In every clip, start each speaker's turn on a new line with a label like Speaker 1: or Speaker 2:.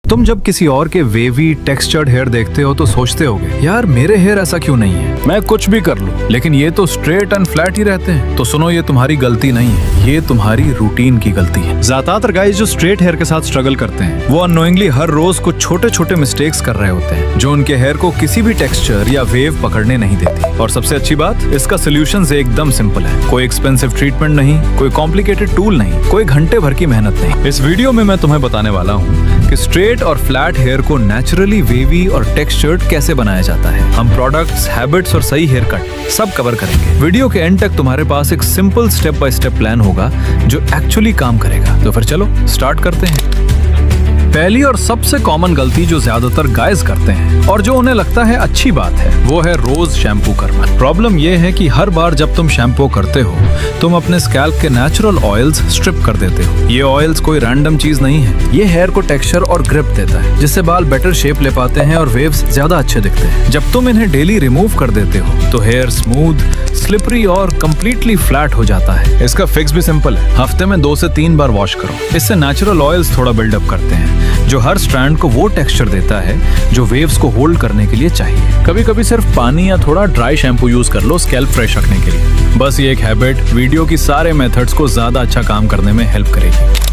Speaker 1: तुम जब किसी और के वेवी टेक्सचर्ड हेयर देखते हो तो सोचते होगे यार मेरे हेयर ऐसा क्यों नहीं है, मैं कुछ भी कर लूं लेकिन ये तो स्ट्रेट एंड फ्लैट ही रहते हैं। तो सुनो, ये तुम्हारी गलती नहीं है, ये तुम्हारी रूटीन की गलती है। ज्यादातर गाइस जो स्ट्रेट हेयर के साथ स्ट्रगल करते हैं वो अननोइंगली हर रोज कुछ छोटे छोटे मिस्टेक्स कर रहे होते हैं जो उनके हेयर को किसी भी टेक्सचर या वेव पकड़ने नहीं देती। और सबसे अच्छी बात, इसका सोल्यूशन एकदम सिंपल है। कोई एक्सपेंसिव ट्रीटमेंट नहीं, कोई कॉम्प्लिकेटेड टूल नहीं, कोई घंटे भर की मेहनत नहीं। इस वीडियो में मैं तुम्हें बताने वाला हूँ कि स्ट्रेट और फ्लैट हेयर को नेचुरली वेवी और टेक्सचर्ड कैसे बनाया जाता है। हम प्रोडक्ट्स, हैबिट्स और सही हेयर कट सब कवर करेंगे। वीडियो के एंड तक तुम्हारे पास एक simple step by step plan होगा जो एक्चुअली काम करेगा। तो फिर चलो स्टार्ट करते हैं। पहली और सबसे कॉमन गलती जो ज्यादातर गाइज करते हैं और जो उन्हें लगता है अच्छी बात है वो है रोज शैम्पू करना। प्रॉब्लम ये है कि हर बार जब तुम शैम्पू करते हो तुम अपने स्कैल्प के नेचुरल ऑयल्स स्ट्रिप कर देते हो। ये ऑयल्स कोई रैंडम चीज नहीं है, ये हेयर को टेक्सचर और ग्रिप देता है जिससे बाल बेटर शेप ले पाते हैं और वेव्स ज्यादा अच्छे दिखते हैं। जब तुम इन्हें डेली रिमूव कर देते हो तो हेयर स्मूथ, स्लिपरी और कंप्लीटली फ्लैट हो जाता है। इसका फिक्स भी सिंपल है, हफ्ते में 2 से 3 बार वॉश करो। इससे नेचुरल ऑयल्स थोड़ा बिल्डअप करते हैं जो हर स्ट्रैंड को वो टेक्सचर देता है जो वेव्स को होल्ड करने के लिए चाहिए। कभी कभी सिर्फ पानी या थोड़ा ड्राई शैम्पू यूज कर लो स्कैल्प फ्रेश रखने के लिए। बस ये एक हैबिट वीडियो की सारे मेथड्स को ज्यादा अच्छा काम करने में हेल्प करेगी।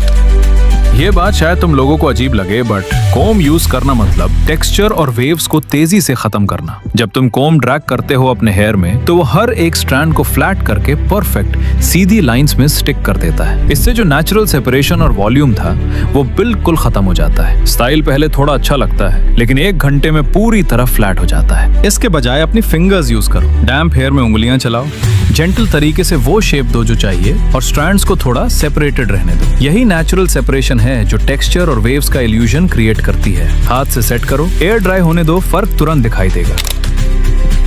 Speaker 1: ये बात शायद तुम लोगों को अजीब लगे बट कोम यूज करना मतलब टेक्सचर और वेव्स को तेजी से खत्म करना। जब तुम कोम ड्रैग करते हो अपने हेयर में तो वो हर एक स्ट्रैंड को फ्लैट करके परफेक्ट सीधी लाइंस में स्टिक कर देता है। इससे जो नेचुरल सेपरेशन और वॉल्यूम था वो बिल्कुल खत्म हो जाता है। स्टाइल पहले थोड़ा अच्छा लगता है लेकिन 1 घंटे में पूरी तरह फ्लैट हो जाता है। इसके बजाय अपनी फिंगर्स यूज करो, डैम्प हेयर में उंगलियां चलाओ, जेंटल तरीके से वो शेप दो जो चाहिए और स्ट्रैंड्स को थोड़ा सेपरेटेड रहने दो। यही नेचुरल सेपरेशन है जो टेक्सचर और वेव्स का इल्यूजन क्रिएट करती है। हाथ से सेट करो, एयर ड्राई होने दो, फर्क तुरंत दिखाई देगा।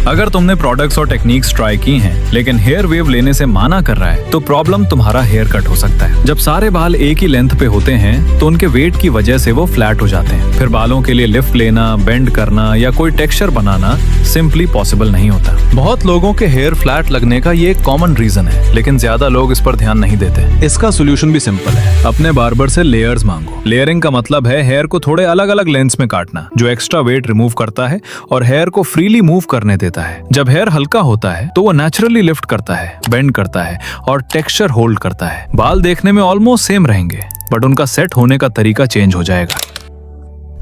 Speaker 1: अगर तुमने प्रोडक्ट्स और टेक्निक्स ट्राई की हैं लेकिन हेयर वेव लेने से माना कर रहा है तो प्रॉब्लम तुम्हारा हेयर कट हो सकता है। जब सारे बाल एक ही लेंथ पे होते हैं तो उनके वेट की वजह से वो फ्लैट हो जाते हैं। फिर बालों के लिए लिफ्ट लेना, बेंड करना या कोई टेक्सचर बनाना सिंपली पॉसिबल नहीं होता। बहुत लोगों के हेयर फ्लैट लगने का ये एक कॉमन रीजन है लेकिन ज्यादा लोग इस पर ध्यान नहीं देते। इसका सोल्यूशन भी सिंपल है, अपने बार्बर से लेयर्स मांगो। लेयरिंग का मतलब है हेयर को थोड़े अलग अलग लेंथ्स में काटना जो एक्स्ट्रा वेट रिमूव करता है और हेयर को फ्रीली मूव करने देता है। जब हेयर हल्का होता है तो वो नेचुरली लिफ्ट करता है, बेंड करता है और टेक्सचर होल्ड करता है। बाल देखने में ऑलमोस्ट सेम रहेंगे बट उनका सेट होने का तरीका चेंज हो जाएगा।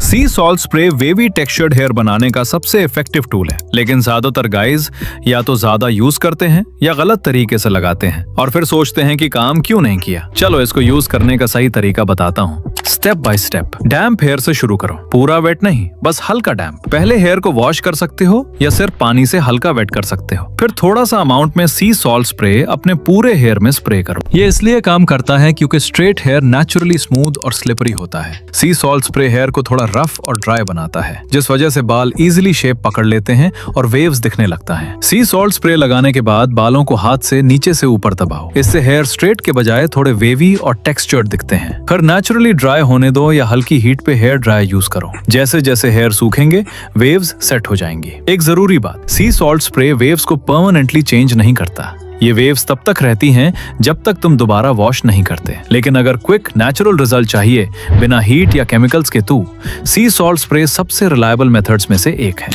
Speaker 1: Sea salt spray wavy textured hair बनाने का सबसे इफेक्टिव टूल है लेकिन ज्यादातर गाइज या तो ज्यादा यूज करते हैं या गलत तरीके से लगाते हैं और फिर सोचते हैं कि काम क्यों नहीं किया। चलो इसको यूज करने का सही तरीका बताता हूँ। Step by step. Damp hair से शुरू करो, पूरा वेट नहीं, बस हल्का डैम्प। पहले हेयर को वॉश कर सकते हो या सिर्फ पानी से हल्का वेट कर सकते हो। फिर थोड़ा सा अमाउंट में सी सॉल्ट स्प्रे अपने पूरे हेयर में स्प्रे करो। ये इसलिए काम करता है क्योंकि स्ट्रेट हेयर नेचुरली स्मूथ और स्लिपरी होता है। सी सॉल्ट स्प्रे हेयर को थोड़ा रफ और ड्राई बनाता है जिस वजह से बाल इजीली शेप पकड़ लेते हैं और वेव्स दिखने लगता है। सी सॉल्ट स्प्रे लगाने के बाद बालों को हाथ से नीचे से ऊपर दबाओ। इससे हेयर स्ट्रेट के बजाय थोड़े वेवी और टेक्सचर्ड दिखते हैं। फिर नेचुरली ड्राई होने दो या हल्की हीट पे हेयर ड्राई यूज करो। जैसे जैसे हेयर सूखेंगे वेव्स सेट हो जाएंगी। एक जरूरी बात, सी सॉल्ट स्प्रे वेव्स को परमानेंटली चेंज नहीं करता। ये वेव्स तब तक रहती हैं जब तक तुम दोबारा वॉश नहीं करते। लेकिन अगर क्विक नेचुरल रिजल्ट चाहिए बिना हीट या केमिकल्स के तो सी सॉल्ट स्प्रे सबसे रिलायबल मेथड्स में से एक है।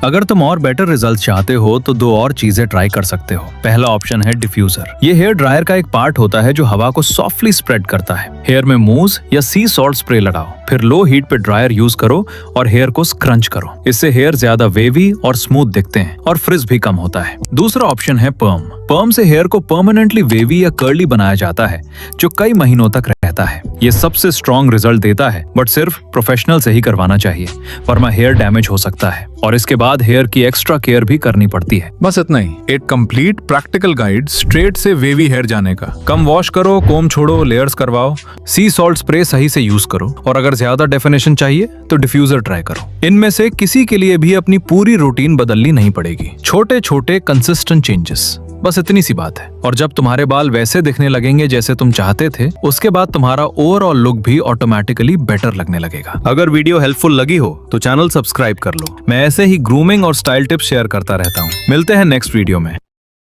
Speaker 1: अगर तुम और बेटर रिजल्ट चाहते हो तो 2 और चीजें ट्राई कर सकते हो। पहला ऑप्शन है डिफ्यूजर। ये हेयर ड्रायर का एक पार्ट होता है जो हवा को सॉफ्टली स्प्रेड करता है। हेयर में मूस या सी सॉल्ट स्प्रे लगाओ, फिर लो हीट पे ड्रायर यूज करो और हेयर को स्क्रंच करो। इससे हेयर ज्यादा वेवी और स्मूथ दिखते हैं और फ्रिज भी कम होता है। दूसरा ऑप्शन है पर्म। पर्म से हेयर को परमानेंटली वेवी या कर्ली बनाया जाता है जो कई महीनों तक रहता है। ये सबसे स्ट्रॉन्ग रिजल्ट देता है बट सिर्फ प्रोफेशनल से ही करवाना चाहिए वरना हेयर डैमेज हो सकता है और इसके बाद हेयर की एक्स्ट्रा केयर भी करनी पड़ती है। बस इतना ही, एक कंप्लीट प्रैक्टिकल गाइड स्ट्रेट से वेवी हेयर जाने का। कम वॉश करो, कोम छोड़ो, लेयर्स करवाओ, सी सॉल्ट स्प्रे सही से यूज करो और अगर ज्यादा डेफिनेशन चाहिए तो डिफ्यूजर ट्राई करो। इनमें से किसी के लिए भी अपनी पूरी रूटीन बदलनी नहीं पड़ेगी। छोटे छोटे कंसिस्टेंट चेंजेस, बस इतनी सी बात है। और जब तुम्हारे बाल वैसे दिखने लगेंगे जैसे तुम चाहते थे उसके बाद तुम्हारा ओवरऑल लुक भी ऑटोमेटिकली बेटर लगने लगेगा। अगर वीडियो हेल्पफुल लगी हो तो चैनल सब्सक्राइब कर लो। मैं ऐसे ही ग्रूमिंग और स्टाइल टिप्स शेयर करता रहता हूँ। मिलते हैं नेक्स्ट वीडियो में।